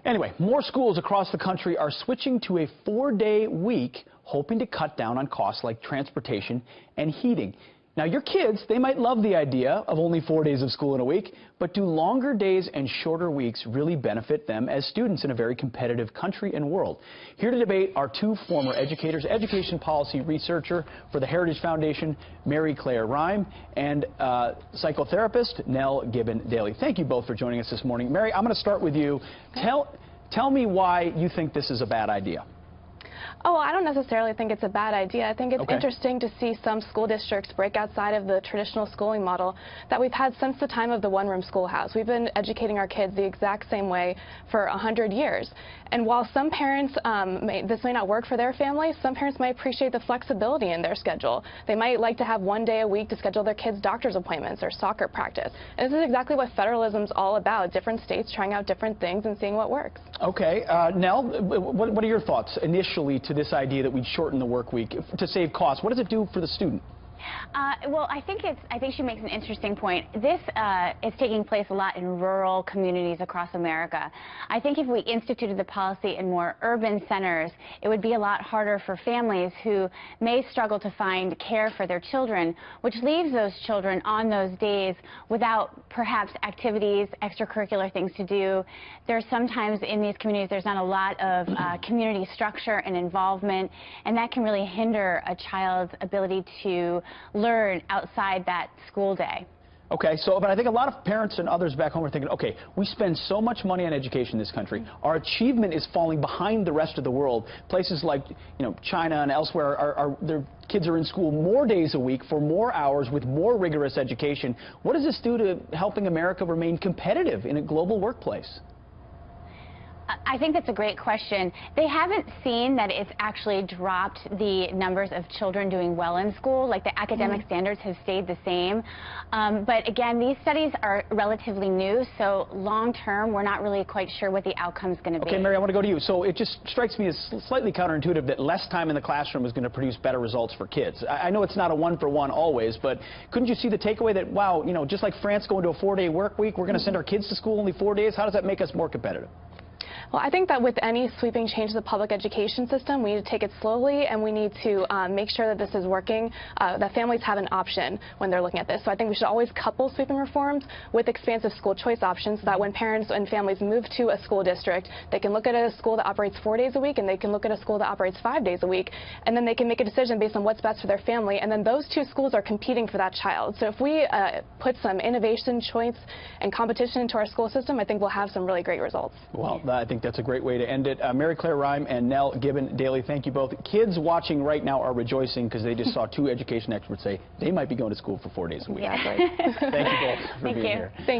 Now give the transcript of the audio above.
Anyway, more schools across the country are switching to a 4-day week, hoping to cut down on costs like transportation and heating. Now, your kids, they might love the idea of only 4 days of school in a week, but do longer days and shorter weeks really benefit them as students in a very competitive country and world? Here to debate are two former educators, education policy researcher for the Heritage Foundation, Mary Claire Rime, and psychotherapist Nell Gibbon Daly. Thank you both for joining us this morning. Mary, I'm going to start with you. Tell me why you think this is a bad idea. Oh, I don't necessarily think it's a bad idea. I think it's interesting to see some school districts break outside of the traditional schooling model that we've had since the time of the one-room schoolhouse. We've been educating our kids the exact same way for 100 years. And while some parents, this may not work for their family, some parents might appreciate the flexibility in their schedule. They might like to have 1 day a week to schedule their kids' doctor's appointments or soccer practice. And this is exactly what federalism's all about, different states trying out different things and seeing what works. Okay. Nell, what are your thoughts initially to this idea that we'd shorten the work week to save costs? What does it do for the student? Well, I think she makes an interesting point. This is taking place a lot in rural communities across America. I think if we instituted the policy in more urban centers, it would be a lot harder for families who may struggle to find care for their children, which leaves those children on those days without perhaps activities, extracurricular things to do. There's sometimes in these communities there's not a lot of community structure and involvement, and that can really hinder a child's ability to learn outside that school day. Okay, but I think a lot of parents and others back home are thinking, okay, we spend so much money on education in this country. Our achievement is falling behind the rest of the world. Places like, China and elsewhere, their kids are in school more days a week for more hours with more rigorous education. What does this do to helping America remain competitive in a global workplace? I think that's a great question. They haven't seen that it's actually dropped the numbers of children doing well in school. Like, the academic standards have stayed the same. But again, these studies are relatively new, so long term, we're not really quite sure what the outcome is going to be. Okay, Mary, I want to go to you. So it just strikes me as slightly counterintuitive that less time in the classroom is going to produce better results for kids. I know it's not a one-for-one always, but couldn't you see the takeaway that, wow, just like France going to a 4-day work week, we're going to send our kids to school only 4 days? How does that make us more competitive? Well, I think that with any sweeping change to the public education system, we need to take it slowly, and we need to make sure that this is working, that families have an option when they're looking at this. So I think we should always couple sweeping reforms with expansive school choice options so that when parents and families move to a school district, they can look at a school that operates 4 days a week, and they can look at a school that operates 5 days a week, and then they can make a decision based on what's best for their family, and then those two schools are competing for that child. So if we put some innovation, choice, and competition into our school system, I think we'll have some really great results. Well, I think that's a great way to end it. Mary Claire Rime and Nell Gibbon Daly, thank you both. Kids watching right now are rejoicing because they just saw two education experts say they might be going to school for 4 days a week. Exactly. Thank you both for being here.